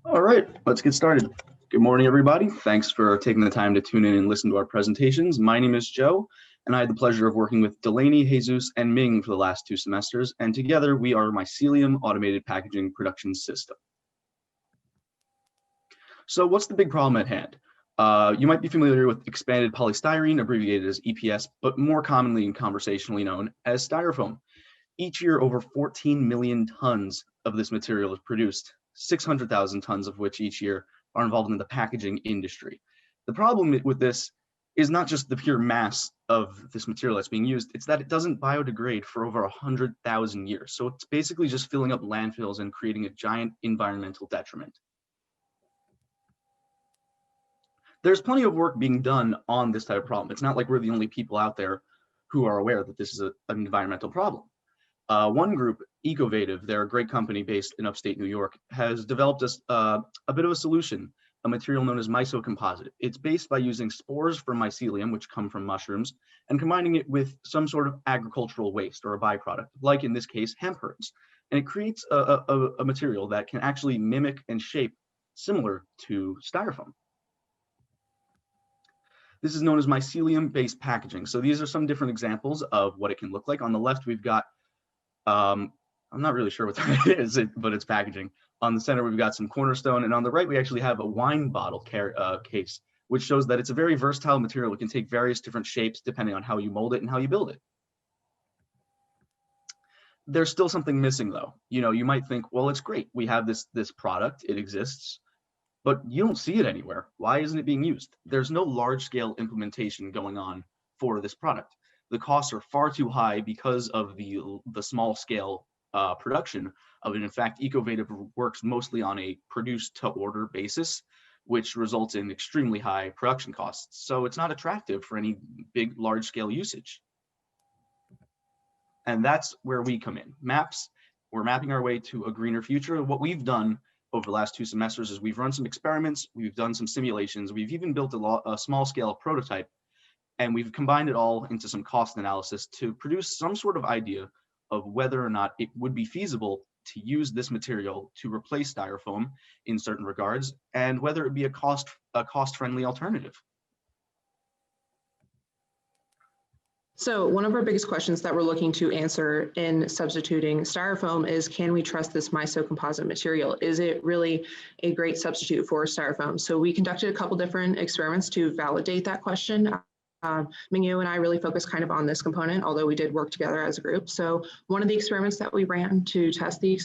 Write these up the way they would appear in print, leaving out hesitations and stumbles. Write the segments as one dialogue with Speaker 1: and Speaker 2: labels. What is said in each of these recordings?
Speaker 1: All right, let's get started. Good morning, everybody. Thanks for taking the time to tune in and listen to our presentations. My name is Joe, and I had the pleasure of working with Delaney, Jesus, and Ming for the last 2 semesters, and together we are Mycelium Automated Packaging Production System. So what's the big problem at hand? You might be familiar with expanded polystyrene, abbreviated as EPS, but more commonly and conversationally known as styrofoam. Each year, over 14 million tons of this material is produced, 600,000 tons of which each year are involved in the packaging industry. The problem with this is not just the pure mass of this material that's being used, it's that it doesn't biodegrade for over 100,000 years. So it's basically just filling up landfills and creating a giant environmental detriment. There's plenty of work being done on this type of problem. It's not like we're the only people out there who are aware that this is an environmental problem. One group, Ecovative, they're a great company based in upstate New York, has developed a bit of a solution, a material known as mycocomposite. It's based by using spores from mycelium, which come from mushrooms, and combining it with some sort of agricultural waste or a byproduct, like in this case, hemp herds. And it creates a material that can actually mimic and shape similar to styrofoam. This is known as mycelium-based packaging. So these are some different examples of what it can look like. On the left, we've got I'm not really sure what that is, but it's packaging. On the center, we've got some cornerstone, and on the right, we actually have a wine bottle case, which shows that it's a very versatile material. It can take various different shapes depending on how you mold it and how you build it. There's still something missing, though. You know, you might think, well, it's great. We have this product, it exists, but you don't see it anywhere. Why isn't it being used? There's no large-scale implementation going on for this product. The costs are far too high because of the small scale production of it. In fact, Ecovative works mostly on a produce to order basis, which results in extremely high production costs. So it's not attractive for any big, large scale usage. And that's where we come in. MAPPS, we're mapping our way to a greener future. What we've done over the last 2 semesters is we've run some experiments, we've done some simulations, we've even built a small scale prototype, and we've combined it all into some cost analysis to produce some sort of idea of whether or not it would be feasible to use this material to replace styrofoam in certain regards, and whether it be a cost-friendly alternative.
Speaker 2: So one of our biggest questions that we're looking to answer in substituting styrofoam is, can we trust this mycocomposite material? Is it really a great substitute for styrofoam? So we conducted a couple different experiments to validate that question. Mingyu and I really focused kind of on this component, although we did work together as a group. So one of the experiments that we ran to test the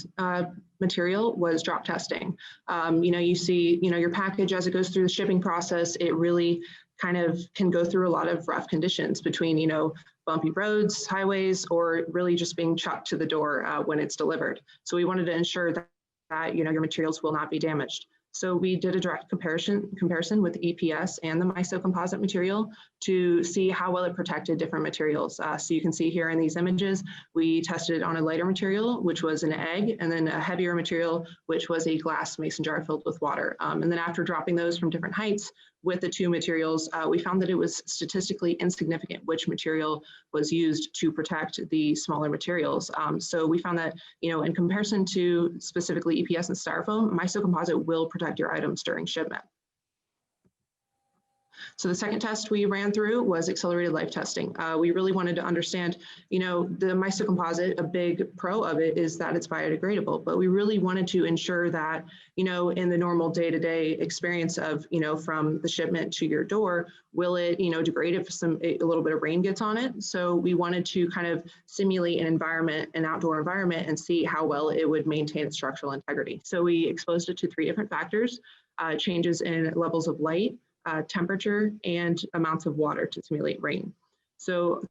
Speaker 2: material was drop testing. You see, your package as it goes through the shipping process, it really kind of can go through a lot of rough conditions between, bumpy roads, highways, or really just being chucked to the door when it's delivered. So we wanted to ensure that your materials will not be damaged. So we did a direct comparison with the EPS and the mycocomposite material to see how well it protected different materials. So you can see here in these images, we tested it on a lighter material, which was an egg, and then a heavier material, which was a glass mason jar filled with water. And then after dropping those from different heights with the 2 materials, we found that it was statistically insignificant which material was used to protect the smaller materials. So we found that, in comparison to specifically EPS and styrofoam, mycocomposite will protect your items during shipment. So the second test we ran through was accelerated life testing. We really wanted to understand, the mycocomposite, a big pro of it is that it's biodegradable, but we really wanted to ensure that, in the normal day-to-day experience of, from the shipment to your door, will it, degrade if a little bit of rain gets on it? So we wanted to kind of simulate an outdoor environment and see how well it would maintain its structural integrity. So we exposed it to 3 different factors, changes in levels of light, temperature, and amounts of water to simulate rain. So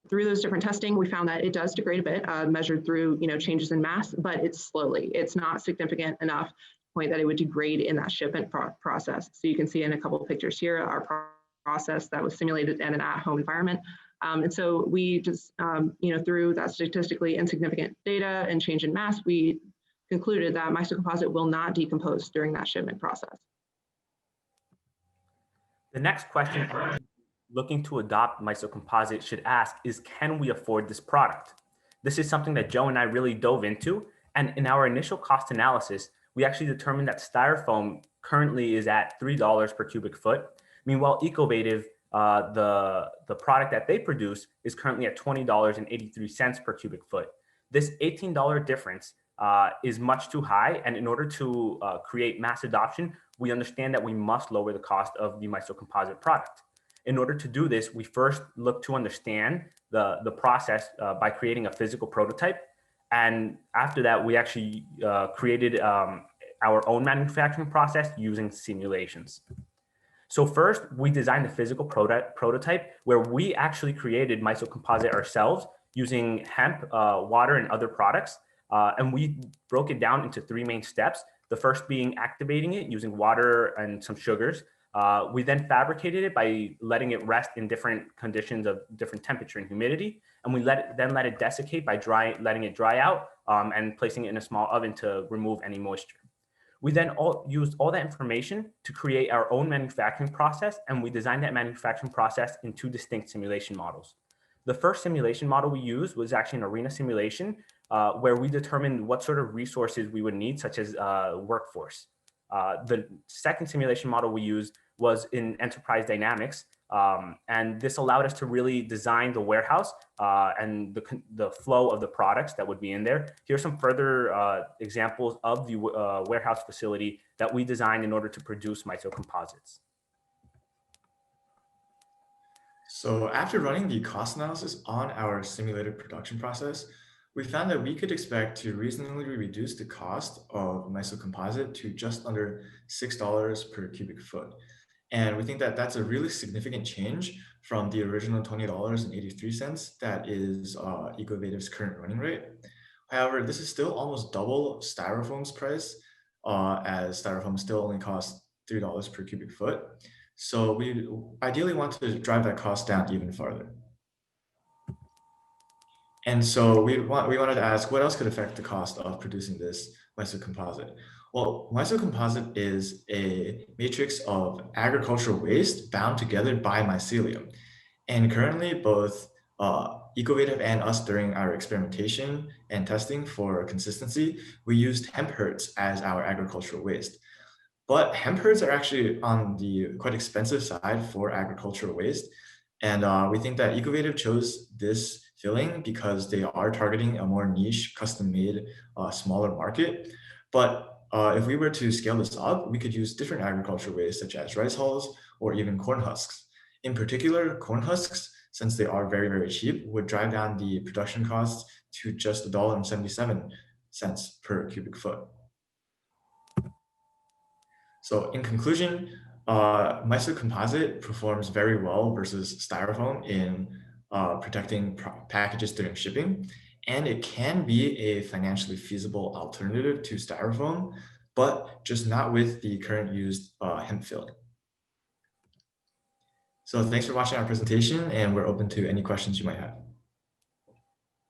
Speaker 2: through those different testing, we found that it does degrade a bit, measured through changes in mass, but it's slowly. It's not significant enough to point that it would degrade in that shipment process. So you can see in a couple of pictures here our process that was simulated in an at-home environment. And so we just, through that statistically insignificant data and change in mass, we concluded that mycocomposite will not decompose during that shipment process.
Speaker 3: The next question looking to adopt mycocomposite should ask is, can we afford this product? This is something that Joe and I really dove into, and in our initial cost analysis, we actually determined that styrofoam currently is at $3 per cubic foot. Meanwhile, Ecovative, the product that they produce, is currently at $20.83 per cubic foot. This $18 difference is much too high, and in order to create mass adoption, we understand that we must lower the cost of the Mycocomposite product. In order to do this, we first look to understand the process by creating a physical prototype. And after that, we actually created our own manufacturing process using simulations. So first, we designed the physical prototype where we actually created Mycocomposite ourselves using hemp, water, and other products. And we broke it down into 3 main steps. The first being activating it using water and some sugars. We then fabricated it by letting it rest in different conditions of different temperature and humidity. And we then let it desiccate by letting it dry out and placing it in a small oven to remove any moisture. We then used all that information to create our own manufacturing process, and we designed that manufacturing process in 2 distinct simulation models. The first simulation model we used was actually an arena simulation where we determined what sort of resources we would need, such as workforce. The second simulation model we used was in enterprise dynamics, and this allowed us to really design the warehouse and the flow of the products that would be in there. Here's some further examples of the warehouse facility that we designed in order to produce Mycocomposites.
Speaker 4: So after running the cost analysis on our simulated production process, we found that we could expect to reasonably reduce the cost of Mycocomposite to just under $6 per cubic foot. And we think that that's a really significant change from the original $20.83 that is Ecovative's current running rate. However, this is still almost double Styrofoam's price, as Styrofoam still only costs $3 per cubic foot. So we ideally want to drive that cost down even farther. And so we wanted to ask, what else could affect the cost of producing this Mycocomposite? Well, Mycocomposite is a matrix of agricultural waste bound together by mycelium. And currently, both Ecovative and us during our experimentation and testing for consistency, we used hemp herds as our agricultural waste. But hemp herds are actually on the quite expensive side for agricultural waste. And we think that Ecovative chose this filling because they are targeting a more niche, custom-made, smaller market. But if we were to scale this up, we could use different agricultural waste such as rice hulls or even corn husks. In particular, corn husks, since they are very, very cheap, would drive down the production costs to just $1.77 per cubic foot. So in conclusion, Mycocomposite performs very well versus Styrofoam in protecting packages during shipping. And it can be a financially feasible alternative to Styrofoam, but just not with the current used hemp filling. So thanks for watching our presentation, and we're open to any questions you might have.